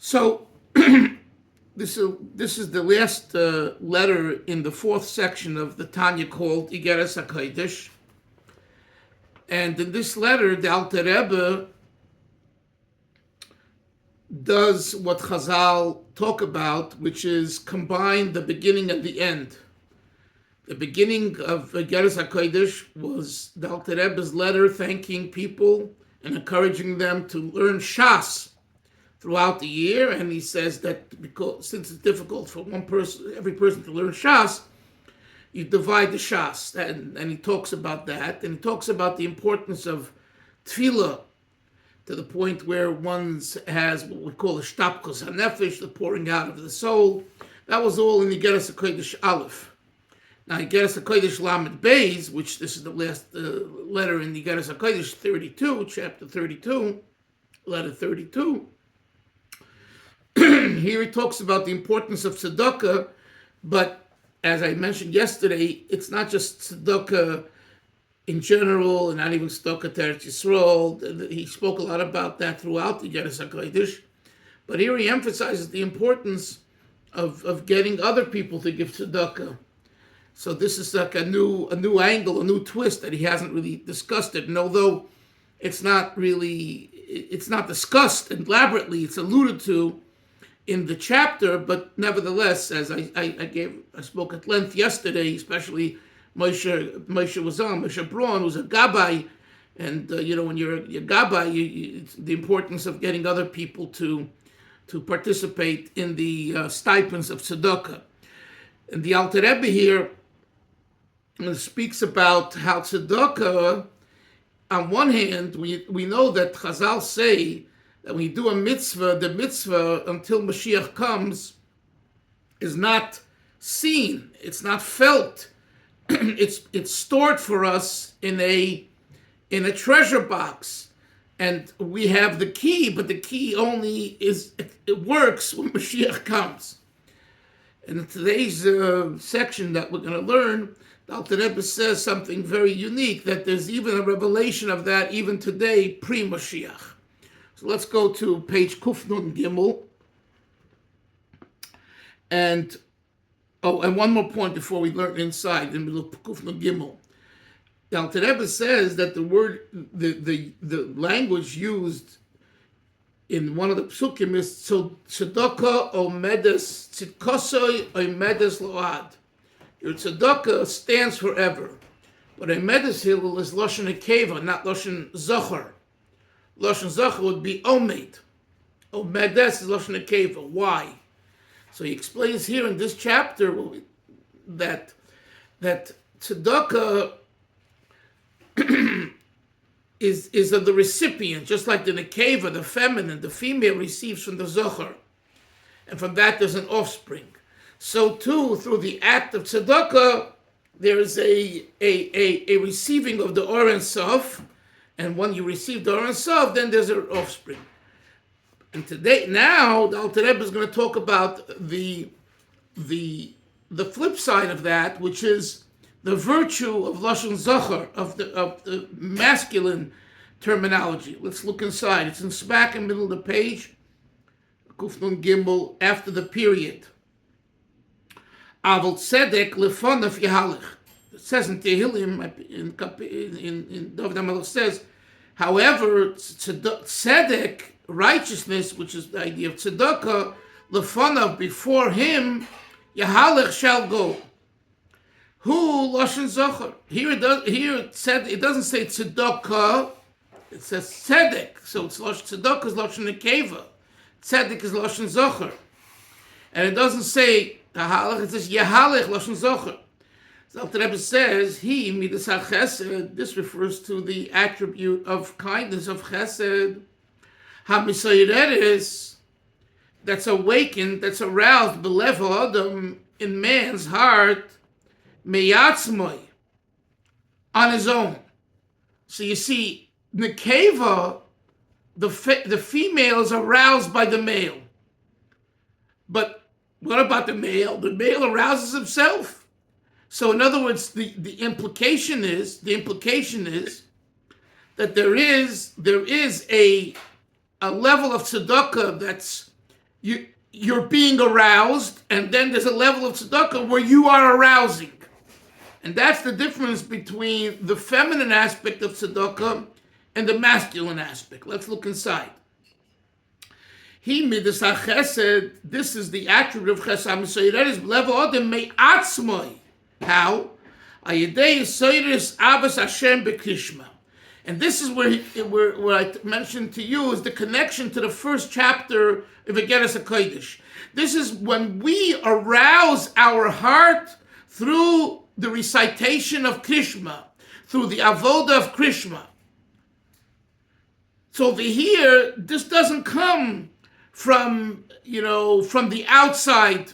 So this is the last letter in the fourth section of the Tanya called Igeres HaKodesh. And in this letter, the Alter Rebbe does what Chazal talk about, which is combine the beginning and the end. The beginning of Igeres HaKodesh was the Alter Rebbe's letter thanking people and encouraging them to learn Shas throughout the year. And he says that because since it's difficult for every person to learn Shas, you divide the Shas. And he talks about that. And he talks about the importance of Tefillah to the point where one has what we call a shtapkus hanefesh, the pouring out of the soul. That was all in the Igeres HaKodesh Aleph. Now, Igeres HaKodesh Lamed Beis, which this is the last letter in the Igeres HaKodesh 32, chapter 32, letter 32. Here he talks about the importance of tzedakah, but as I mentioned yesterday, it's not just tzedakah in general, and not even tzedakah to Eretz Yisrael. He spoke a lot about that throughout the Igeres HaKodesh, but here he emphasizes the importance of getting other people to give tzedakah. So this is like a new angle, a new twist that he hasn't really discussed it. And although it's not discussed elaborately, it's alluded to in the chapter, but nevertheless, as I spoke at length yesterday, especially Moshe Braun, who's a gabbai, and when you're a gabbai, it's the importance of getting other people to participate in the stipends of tzedakah. And the Alter Rebbe here speaks about how tzedakah, on one hand, we know that Chazal say that when you do a mitzvah, the mitzvah until Mashiach comes is not seen, it's not felt. It's stored for us in a treasure box, and we have the key, but the key only it works when Mashiach comes. And in today's section that we're going to learn, the Alter Rebbe says something very unique, that there's even a revelation of that even today, pre-Mashiach. So let's go to page Kuf Nun Gimel. And one more point before we learn inside, in Kuf Nun Gimel. The Alter Rebbe says that the word, the language used in one of the psukim is tzedakah omedes tzidkosoi omedes load. Your tzedakah stands forever, but omedes hilul is lashon nekeva, not lashon zachar. Lashon zachar would be omed. Omedes is lashon nekeva. Why? So he explains here in this chapter that tzedakah is of the recipient, just like the nekeva, the feminine, the female receives from the zachar, and from that there's an offspring. So too, through the act of tzedakah, there is a receiving of the Or Ein Sof, and when you receive the Or Ein Sof, then there's an offspring. And today, now, the Alter Rebbe is going to talk about the flip side of that, which is the virtue of lashon zachar, of the masculine terminology. Let's look inside. It's in back in the middle of the page, Kuf Nun Gimel, after the period. Aval tzedek lefonav yahalech. It says in Tehillim, in David HaMelech says, however, tzedek, righteousness, which is the idea of tzedakah, lefonav, before him, yahalech shall go. Who lashon zachar? Here it doesn't say tzedakah, it says tzedek. So it's tzedakah is lashon nekeva, tzedek is lashon zachar, and it doesn't say yahalech. It says yahalech lashon zachar. So Alter Rebbe says he midas chesed. This refers to the attribute of kindness of chesed. HaMisayreres, that's awakened, that's aroused belev ha'adam, in man's heart, meyatzmoi, on his own. So you see, nekeva, the female is aroused by the male. But what about the male? The male arouses himself. So in other words, the implication is that there is a level of tzedakah that's you're being aroused, and then there's a level of tzedakah where you are arousing. And that's the difference between the feminine aspect of tzedakah and the masculine aspect. Let's look inside. He midas chesed. This is the attribute of chesed. Misoyeres level odem me'atzmoi. How? Ayidei soyeres avas Hashem bekrishma. And this is where I mentioned to you is the connection to the first chapter of Igeres HaKodesh. This is when we arouse our heart through the recitation of Krishma, through the avoda of Krishma. So over here, this doesn't come from the outside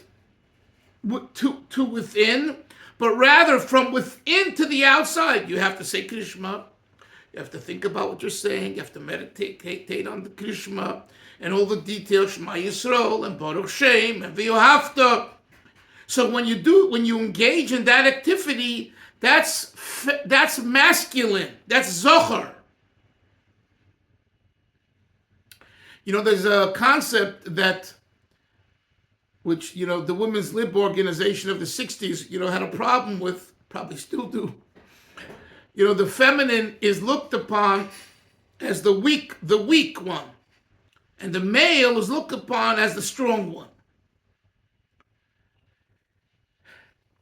to within, but rather from within to the outside. You have to say Krishma. You have to think about what you're saying. You have to meditate on the Krishma and all the details, Shema Yisrael and Baruch Shem and V'yohavta. So when you engage in that activity, that's masculine. That's zohar. There's a concept which the Women's Lib organization of the 60s, had a problem with, probably still do. The feminine is looked upon as the weak one, and the male is looked upon as the strong one.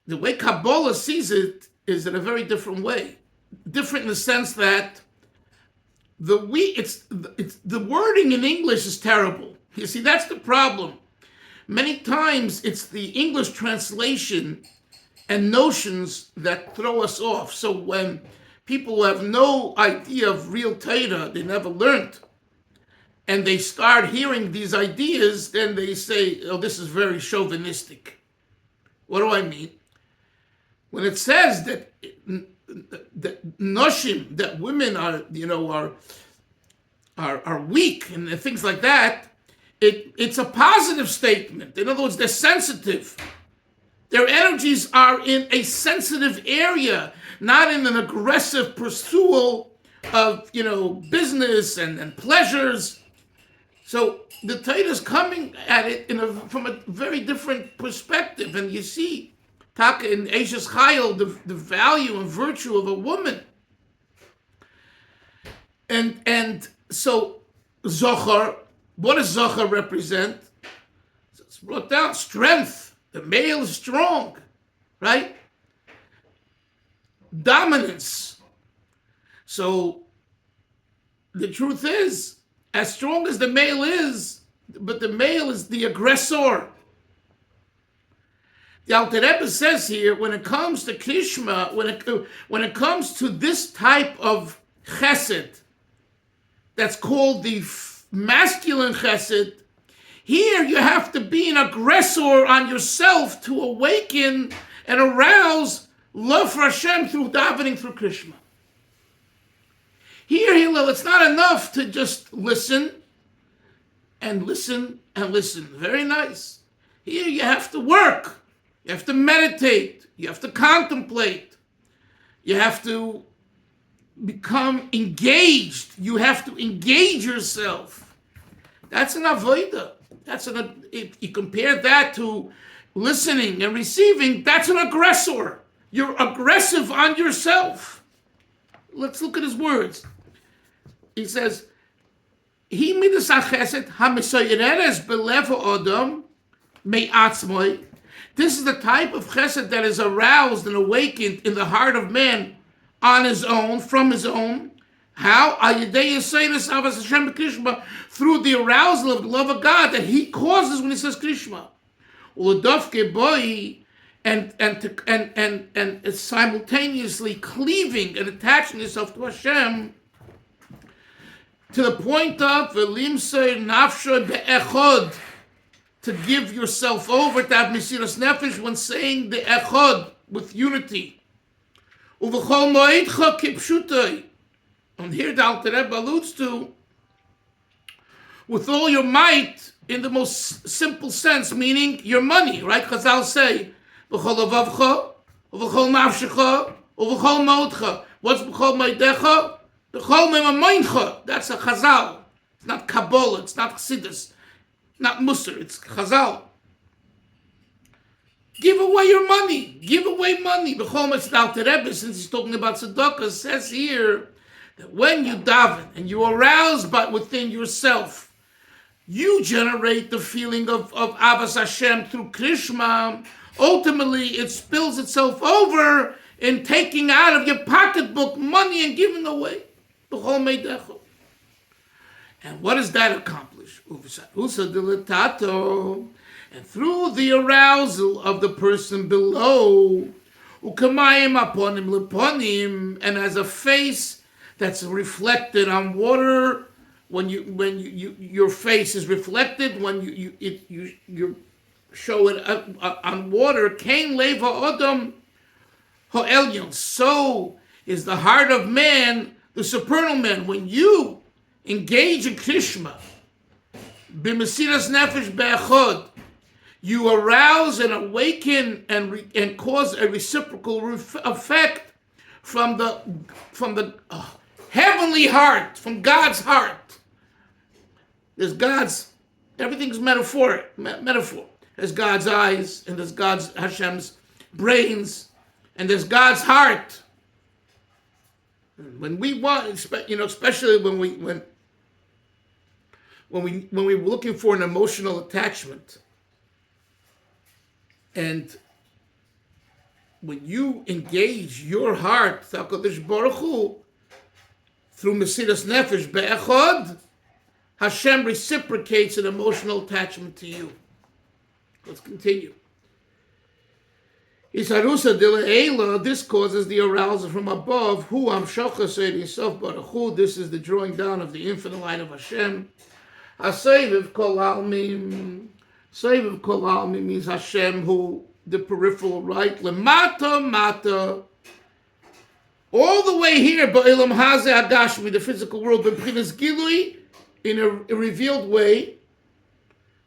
The way Kabbalah sees it is in a very different way. Different in the sense that the wording in English is terrible. You see, that's the problem. Many times it's the English translation and notions that throw us off. So when people have no idea of real Torah, they never learned, and they start hearing these ideas, then they say, oh, this is very chauvinistic. What do I mean? When it says that noshim, that women are weak and things like that, it's a positive statement. In other words, they're sensitive. Their energies are in a sensitive area, not in an aggressive pursuit of business and pleasures. So the Torah is coming at it from a very different perspective, and you see Taka in Eishes Chayil, the value and virtue of a woman. And so Zohar, what does Zohar represent? It's brought down strength. The male is strong, right? Dominance. So the truth is, as strong as the male is, but the male is the aggressor. The Alter Rebbe says here, when it comes to Krishma, when it comes to this type of chesed, that's called the masculine chesed, here you have to be an aggressor on yourself to awaken and arouse love for Hashem through davening through Krishma. Here, Hillel, it's not enough to just listen and listen and listen. Very nice. Here you have to work. You have to meditate. You have to contemplate. You have to become engaged. You have to engage yourself. That's an avodah. If you compare that to listening and receiving, that's an aggressor. You're aggressive on yourself. Let's look at his words. He says, "He midas chesed hamisoyeres belevo adam me'atzmoi." This is the type of chesed that is aroused and awakened in the heart of man on his own, from his own. How? Through the arousal of the love of God that he causes when he says Krishma. And simultaneously cleaving and attaching yourself to Hashem to the point of to give yourself over, to have mesiras nefesh when saying the echad with unity. And here the Alter Rebbe alludes to with all your might in the most simple sense, meaning your money, right? Chazal say, V'chol avavcha, v'chol nafshecha, v'chol ma'odcha. What's v'chol ma'odecha? V'chol me'mamoincha. That's a Chazal. It's not Kabbalah, it's not Chassidus. not Musar, it's Chazal. Give away your money. Give away money. B'chol Alter Rebbe, since he's talking about tzedakah, says here that when you daven and you arouse but within yourself, you generate the feeling of Avas Hashem through Krishma. Ultimately, it spills itself over in taking out of your pocketbook money and giving away. B'chol meidecho. And what does that accomplish? And through the arousal of the person below, and as a face that's reflected on water, when your face is reflected, when you show it on water, Kain leva odom ha'elyon. So is the heart of man, the supernal man. When you engage in Krishma, b'mesiras nefesh be'echad, you arouse and awaken and cause a reciprocal effect from the heavenly heart, from God's heart. There's God's, everything's metaphor. There's God's eyes, and there's God's, Hashem's brains, and there's God's heart. When we want, especially when we're looking for an emotional attachment, and when you engage your heart, HaKodesh Baruch Hu, through Mesiras Nefesh Be'echad, Hashem reciprocates an emotional attachment to you. Let's continue. This causes the arousal from above. Hu Amshacha Seir Yisaf Baruch Hu. This is the drawing down of the infinite light of Hashem. Haseviv Kol Almim. Seviv Kol Almim means Hashem, who the peripheral right. Lemata Mata. All the way here, Ba'ilam Haze Agashmi, the physical world, B'Pchinas Gilui, in a revealed way.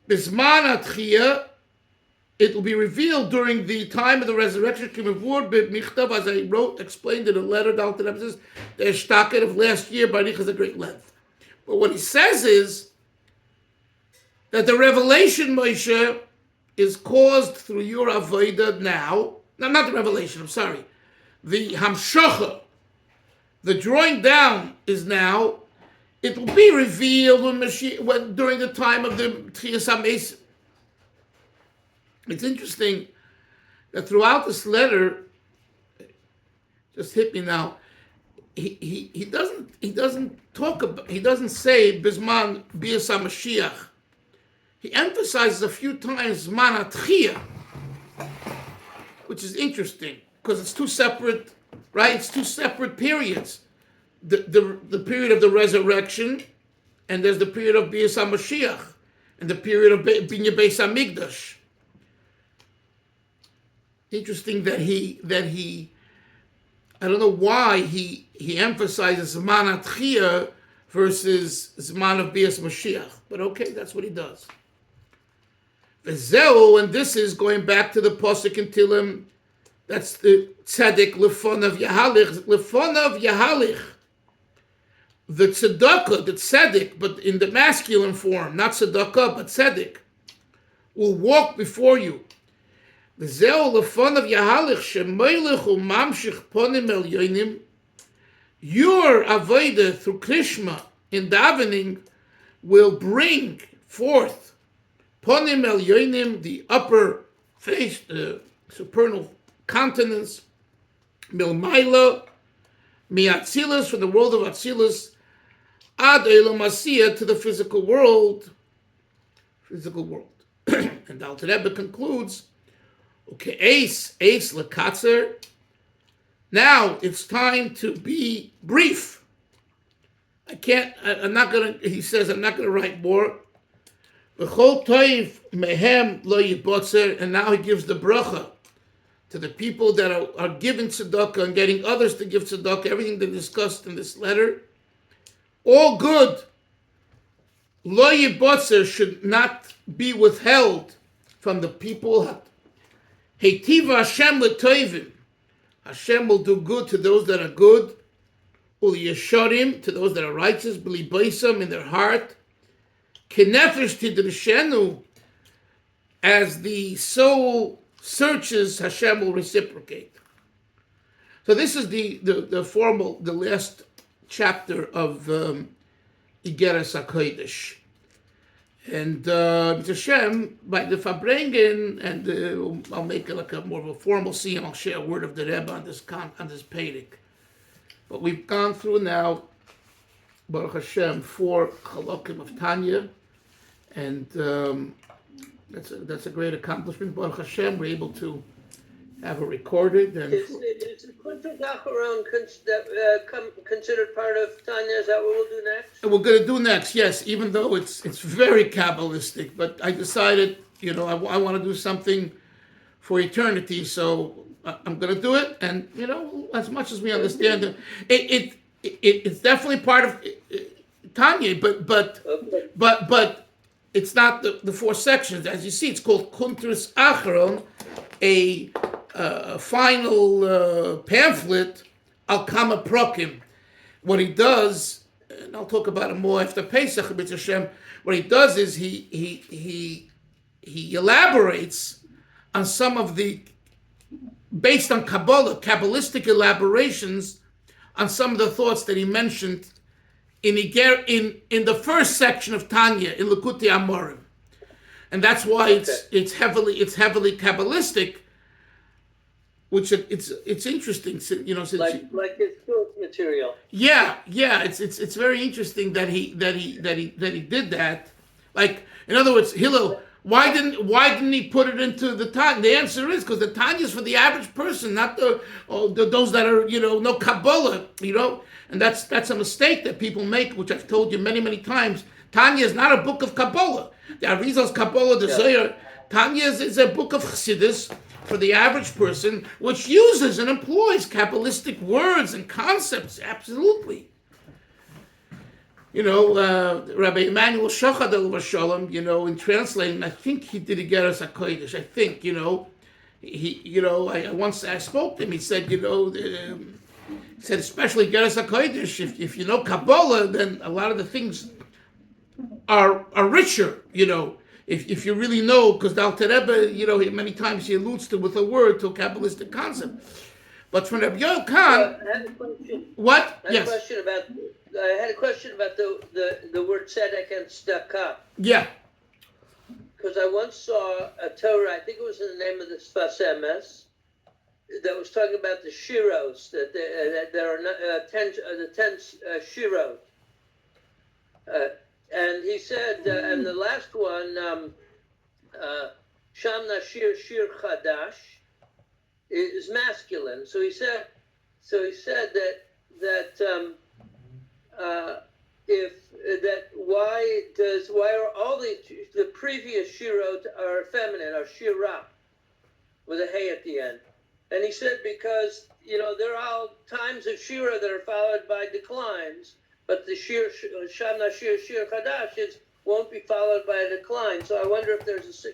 Bisman Atchiyah. It will be revealed during the time of the resurrection. As I explained in a letter, Dalfin says, the Tzedaka of last year, Baruch has a great length. But what he says is that the revelation, Moshe, is caused through your avodah now. No, not the revelation, I'm sorry. The Hamshacha, the drawing down is now. It will be revealed during the time of the Tchias HaMesim. It's interesting that throughout this letter, just hit me now, he doesn't say Bisman Bias HaMashiach. He emphasizes a few times Zman HaTchiyah, which is interesting because it's two separate, right? It's two separate periods. The period of the resurrection, and there's the period of Bias HaMashiach, and the period of Binya Beis HaMikdash. Interesting that he I don't know why he emphasizes Zman HaTchiyah versus Zman of Bias Mashiach, but okay, that's what he does. V'zeu, and this is going back to the Pasuk in Tilim, that's the Tzedek Lefonav Yahalich. The Tzedaka, the Tzedek, but in the masculine form, not Tzedaka, but Tzedek, will walk before you. V'zeu lefonav yahalich shemoilech u'mamshich ponim elyonim. Your avodah through Krishma in davening will bring forth ponim elyonim, the upper face, supernal countenance, milmaila, miatzilus, from the world of Atzilus, ad elam asiyah, to the physical world. And Alter Rebbe concludes, okay, ace lekatzer. Now it's time to be brief. I'm not gonna write more. V'chol toiv mehem lo yibotzer, and now he gives the bracha to the people that are giving tzedakah and getting others to give tzedakah, everything they discussed in this letter. All good. Lo yibotzer should not be withheld from the people. Heitiva Hashem l'toivim. Hashem will do good to those that are good. Ul yesharim, to those that are righteous. B'li boisam, in their heart. Kinefesh tidrishenu, as the soul searches, Hashem will reciprocate. So this is the last chapter of Igeres HaKodesh. And Hashem, by the Fabrengen, and I'll make it like a more of a formal scene. I'll share a word of the Rebbe on this Pedic. But we've gone through now, Baruch Hashem, 4 Chalokim of Tanya, and that's a great accomplishment. Baruch Hashem, we're able to have it recorded. And is the Tzedaka considered part of Tanya? Is that what we'll do next? We're going to do next, yes, even though it's very Kabbalistic, but I decided, I want to do something for eternity, so I'm going to do it, and, as much as we understand it, it's definitely part of Tanya, but it's not the 4 sections. As you see, it's called Kuntris Acharon, a final pamphlet, Al Kama Prokim. What he does, and I'll talk about it more after Pesach, Hashem, what he does is he elaborates on some of the, based on Kabbalistic elaborations, on some of the thoughts that he mentioned in the first section of Tanya, in Likutei Amorim. And that's why it's heavily Kabbalistic, which it's interesting, since like his source material. Yeah, it's very interesting that he did that. Like, in other words, Hillel, why didn't he put it into the Tanya? The answer is because the Tanya is for the average person, not those that are no Kabbalah, and that's a mistake that people make, which I've told you many times. Tanya is not a book of Kabbalah. The Arizal's Kabbalah, the Zohar. Tanya is a book of Chassidus for the average person, which uses and employs Kabbalistic words and concepts, absolutely. Rabbi Emmanuel Shachad al Shalom, in translating, I think he did Igeres HaKodesh. I think, I spoke to him. He said, especially Igeres HaKodesh, if you know Kabbalah, then a lot of the things are richer, if you really know, because the Alter Rebbe, many times he alludes with a word to a Kabbalistic concept. But from Rabbi Yoel Khan, I had a question. What? I had a question about the word tzedek and tzedakah. Yeah. Because I once saw a Torah, I think it was in the name of the Sfas Emes, that was talking about the shiros, that there are 10 shirot. And he said, and the last one, Sham Nashir Shir Chadash, is masculine. So he said why are all the previous shirot are feminine, are shira, with a hey at the end? And he said because there are all times of shira that are followed by declines, but the Sham Shir Chadash won't be followed by a decline. So I wonder if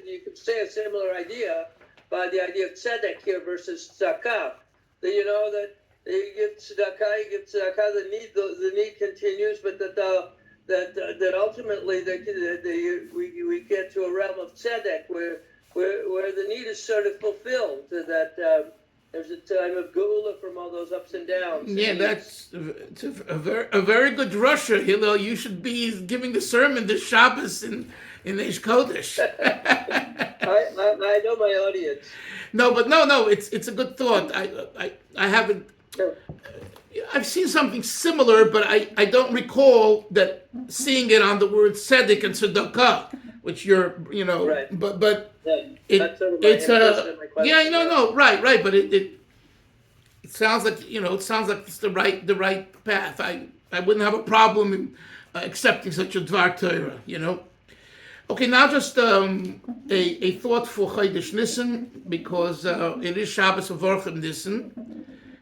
you could say a similar idea by the idea of tzedek here versus tzedakah. That that you give tzedakah, the need continues, but that ultimately we get to a realm of tzedek where the need is sort of fulfilled. That there's a time of geula from all those ups and downs. Yeah, it's a very good drasha, Hillel. You should be giving the sermon this Shabbos in HaKodesh. I know my audience. No, it's a good thought. I haven't. I've seen something similar, but I don't recall that seeing it on the word tzedek and tzedakah, which right. But that's sort of my right. But it sounds like it's the right path. I wouldn't have a problem in accepting such a dvar Torah. Okay, now just a thought for Chodesh Nisan, because it is Shabbos of Orchim Nisan.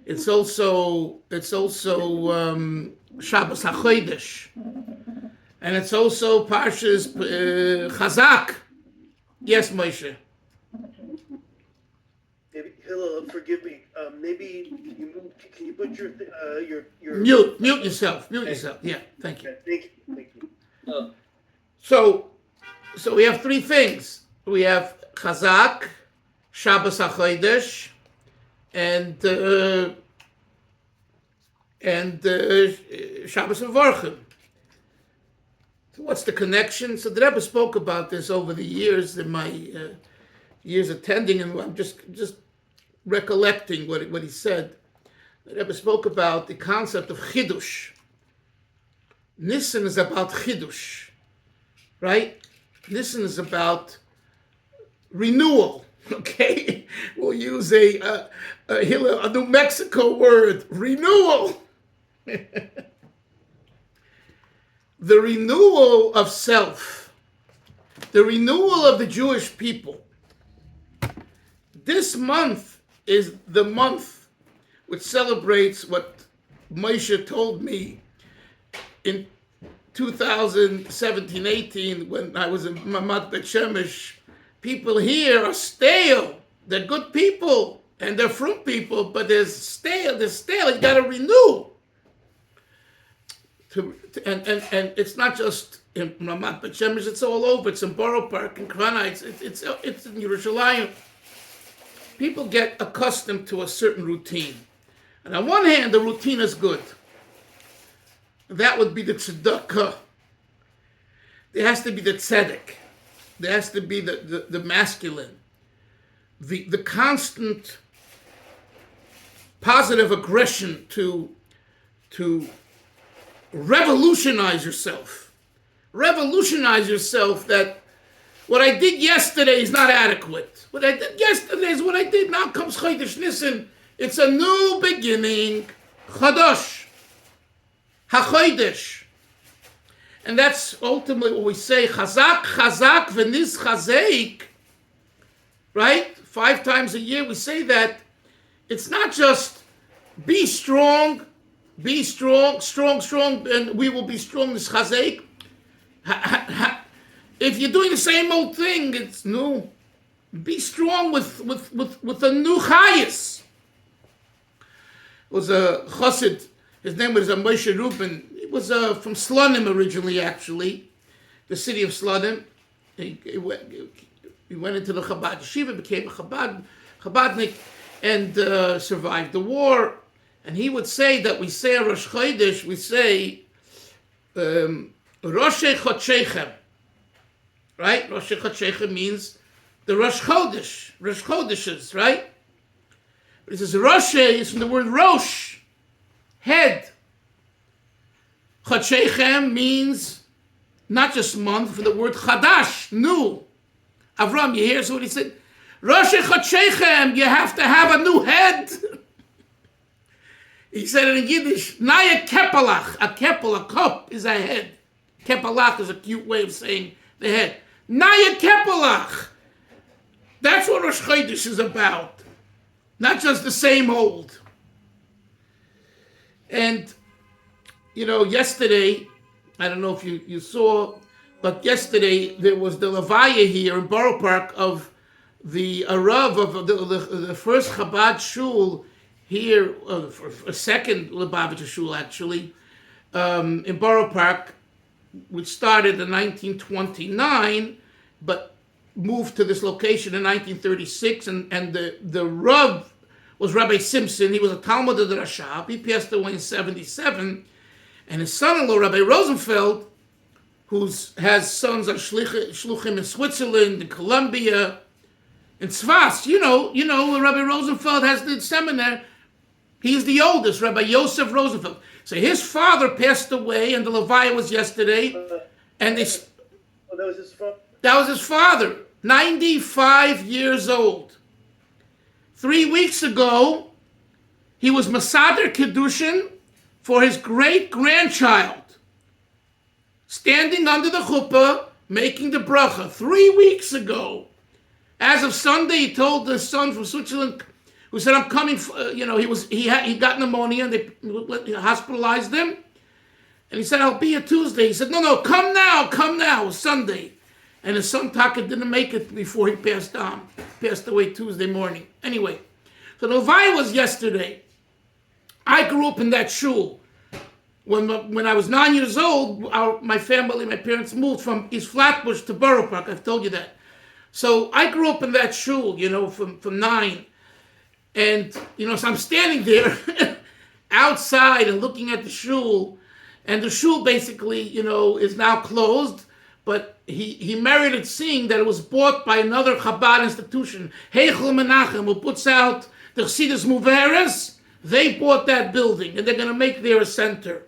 It's also Shabbos HaKodesh, and it's also Parshas Chazak. Yes, Moshe. Maybe Hillel, forgive me. Maybe can you put your mute yourself. Mute yourself. Yeah, thank you. Okay, thank you. Oh. So we have three things. We have Chazak, Shabbos HaKodesh, and Shabbos Mevorchim. So what's the connection? So the Rebbe spoke about this over the years in my years attending, and I'm just recollecting what he said. The Rebbe spoke about the concept of Chidush. Nisan is about Chidush, right? Nisan is about renewal. Okay, we'll use a New Mexico word, renewal. The renewal of self, the renewal of the Jewish people. This month is the month which celebrates what Moshe told me in 2017-18 when I was in Mamat Bet Shemesh. People here are stale. They're good people and they're fruit people, but they're stale. You got to renew. And it's not just in Ramat Bet Shemesh, it's all over. It's in Borough Park, in Krana, it's in Yerushalayim. People get accustomed to a certain routine. And on one hand, the routine is good. That would be the Tzedaka. There has to be the Tzedek. There has to be the masculine. The constant positive aggression to revolutionize yourself. Revolutionize yourself that what I did yesterday is not adequate. What I did yesterday is what I did. Now comes Chodesh Nisan. It's a new beginning. HaKodesh. HaKodesh. And that's ultimately what we say. Chazak, chazak, v'nis chazeik. Right? 5 times a year we say that. It's not just be strong, strong, and we will be strong. This chazeik. If you're doing the same old thing, it's new. Be strong with a new chayis. It was a chassid. His name was Moshe Rubin. He was from Slonim originally, actually, the city of Slonim. He went into the Chabad yeshiva, became a Chabadnik, and survived the war. And he would say that we say on Rosh Chodesh, we say Rosh Chodshechem. Right? Rosh Chodshechem means the Rosh Chodeshes, right? But it says Rosh is from the word Rosh, head. Chodshechem means not just month, from the word Chadash, new. Avram, you hear what he said? Rosh Chodshechem, you have to have a new head. He said it in Yiddish, Naya Kepalach. A kop is a head. Kepalach is a cute way of saying the head. Naya Kepalach. That's what Rosh Chodesh is about. Not just the same old. And, yesterday, I don't know if you saw, but yesterday there was the Levaya here in Borough Park of the Arav of the first Chabad shul here, a second Lubavitcher shul actually, in Borough Park, which started in 1929, but moved to this location in 1936, and the Rav was Rabbi Simpson. He was a Talmud of the Rashab. He passed away in 1977, and his son-in-law, Rabbi Rosenfeld, who has sons on Shluchim in Switzerland, in Colombia, in Tzfas. Rabbi Rosenfeld has the seminar. He's the oldest, Rabbi Yosef Rosenfeld. So his father passed away, and the Levaya was yesterday, and they... Oh, that was his father? That was his father, 95 years old. 3 weeks ago, he was Masader Kedushin for his great-grandchild, standing under the chuppah, making the bracha. 3 weeks ago. As of Sunday, he told the son from Switzerland, who said, I'm coming, he got pneumonia, and they hospitalized him. And he said, I'll be here Tuesday. He said, no, come now. It was Sunday. And his son Taka didn't make it before he passed away Tuesday morning. Anyway, so the Levaya was yesterday. I grew up in that shul. when I was 9 years old, my family, my parents moved from East Flatbush to Borough Park. I've told you that. So I grew up in that shul, from 9. And, so I'm standing there outside and looking at the shul. And the shul basically, is now closed. But he merited seeing that it was bought by another Chabad institution, Heichel Menachem, who puts out the Chassidus Muveres. They bought that building, and they're going to make there a center,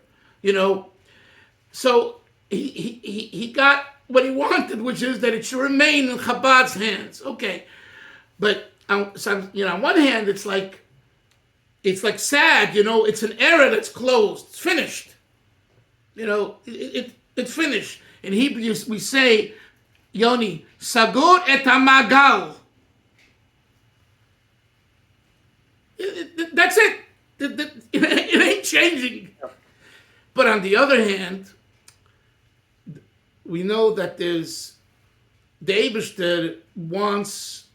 So he got what he wanted, which is that it should remain in Chabad's hands. Okay, but on one hand, it's like sad, it's an era that's closed, it's finished, it's finished. In Hebrew, we say, Yoni, Sagur et hamagal. That's it. It ain't changing. But on the other hand, we know that the Eibishter wants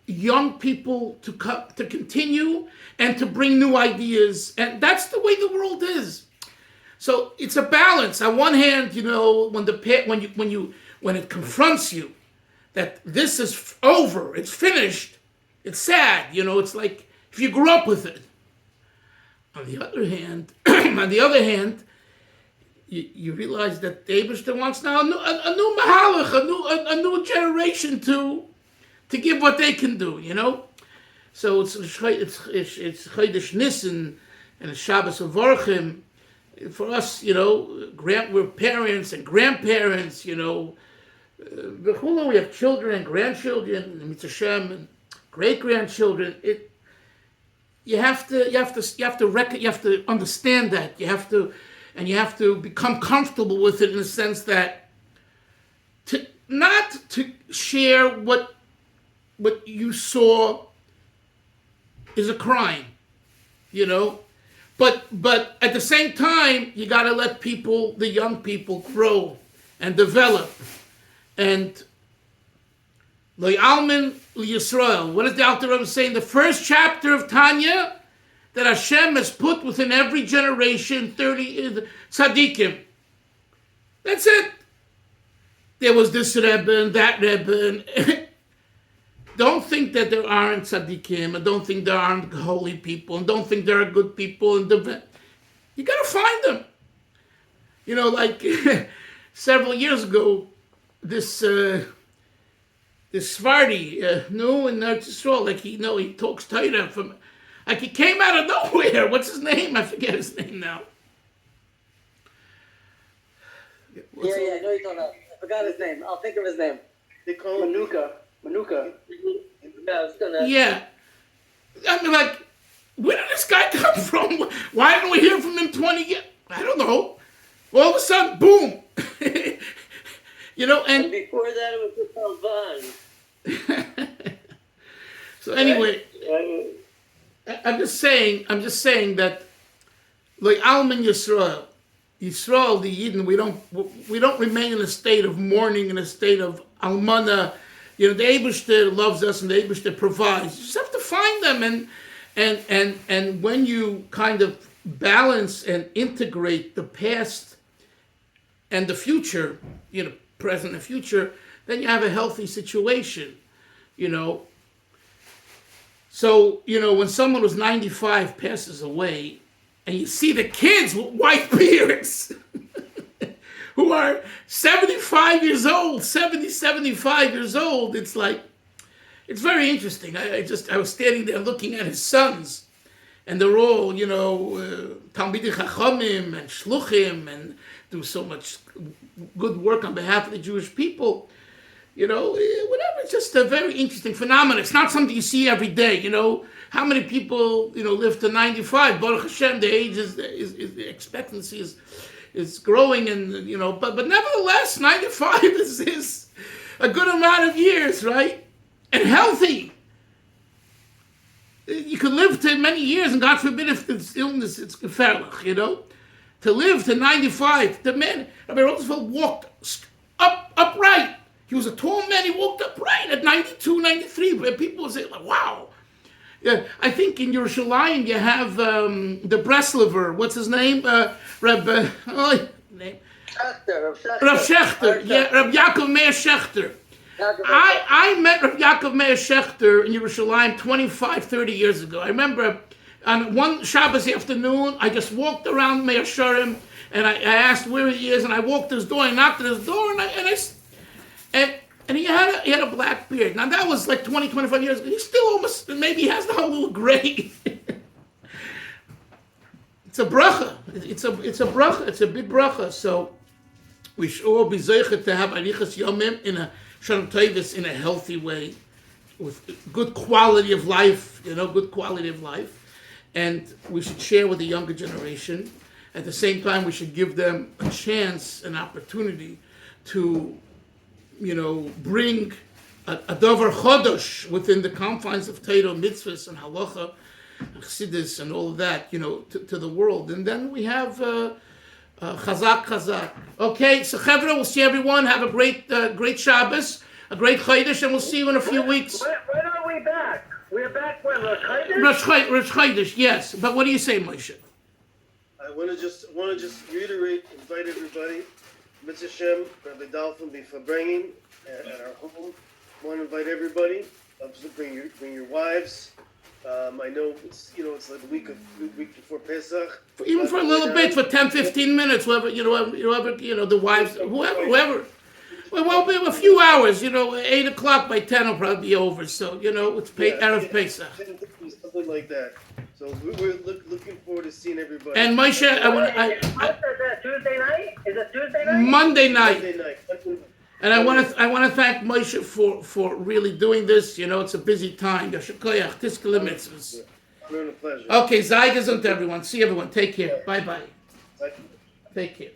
young people to continue and to bring new ideas. And that's the way the world is. So it's a balance. On one hand, when it confronts you that this is over, it's finished, it's sad. It's like if you grew up with it. On the other hand, you realize that the Eibishter wants now a new mahalach, a new generation to give what they can do. So it's Chodesh Nisan and it's Shabbos Avorchim. For us, we're parents and grandparents, we have children and grandchildren, and Mitzvah Shem, and great grandchildren. You have to understand that. You have to become comfortable with it in the sense that not to share what you saw is a crime, But at the same time, you got to let the young people, grow and develop. And Lo Almin Yisrael. What does the Alter Rebbe say in the first chapter of Tanya? That Hashem has put within every generation 30 tzaddikim. That's it. There was this Rebbe and that Rebbe. And don't think that there aren't tzaddikim, and don't think there aren't holy people, and don't think there are good people. And you got to find them. Like several years ago, this Svardi, in Eretz Yisrael, he talks Torah from, he came out of nowhere. What's his name? I forget his name now. I know you're talking about. I forgot his name. I'll think of his name. They call him Manuka. Yeah. I mean, where did this guy come from? Why didn't we hear from him 20 years? I don't know. All of a sudden, boom. And before that, it was just Van. So anyway, I'm just saying that, like Alman Yisrael, the Yidden, we don't remain in a state of mourning, in a state of almana. The Eibishter loves us, and the Eibishter provides. You just have to find them, and when you kind of balance and integrate the past and the future, present and future, then you have a healthy situation, So, when someone who's 95 passes away, and you see the kids with white beards, who are 75 years old, 75 years old, it's very interesting. I was standing there looking at his sons, and they're all, Talmidei Chachamim and Shluchim, and do so much good work on behalf of the Jewish people. Whatever. It's just a very interesting phenomenon. It's not something you see every day. How many people, live to 95? Baruch Hashem, the age the expectancy is growing, and but nevertheless, 95 is a good amount of years, right? And healthy. You could live to many years, and God forbid if it's illness, it's gefährlich, To live to 95, the man, Rabbi Roosevelt walked upright. He was a tall man, he walked upright at 92, 93, where people would say, wow. Yeah, I think in Yerushalayim you have the Breslover. What's his name? Reb. Name. Rav Shechter. Yeah, Reb Yaakov Meir Shechter. I met Rav Yaakov Meir Shechter in Yerushalayim 25, 30 years ago. I remember on one Shabbos afternoon, I just walked around Meir Sharim, and I asked where he is, and I walked to his door, I knocked at his door, and he had a black beard. Now that was like 20, 25 years ago. He's still almost, maybe he has the whole little gray. It's a bracha. It's a bracha. It's a big bracha. So we should all be zeichet to have arichas yomim in a shalom tovos in a healthy way, with good quality of life. Good quality of life, and we should share with the younger generation. At the same time, we should give them a chance, an opportunity to, bring a davar chodosh within the confines of Torah, mitzvahs, and halacha, chassidus, and all of that, to the world. And then we have chazak. Okay, so Chevra, we'll see everyone. Have a great Shabbos, a great Chodesh, and we'll see you in a few weeks. When are we back? We're back when? Rosh Chodesh, yes. But what do you say, Moshe? I want to just reiterate, invite everybody. Mitzvah Shem, Rabbi Dalfin, be bringing at our home. I want to invite everybody. Bring your wives. I know it's like the week before Pesach. Even for a little bit, for 10, 15 minutes, whoever the wives, whoever. Well, won't be a few hours. 8 o'clock by 10 will probably be over. So it's Erev Pesach. Something like that. So we're looking forward to seeing everybody. And Moshe, Tuesday night? Is it Tuesday night? Monday night. Monday night. And I want to thank Moshe for really doing this. It's a busy time. Yashikoyach, Tiskele Mitzvahs. It's a pleasure. Okay, Zaygas to everyone. See everyone. Take care. Bye bye. Thank you. Take care.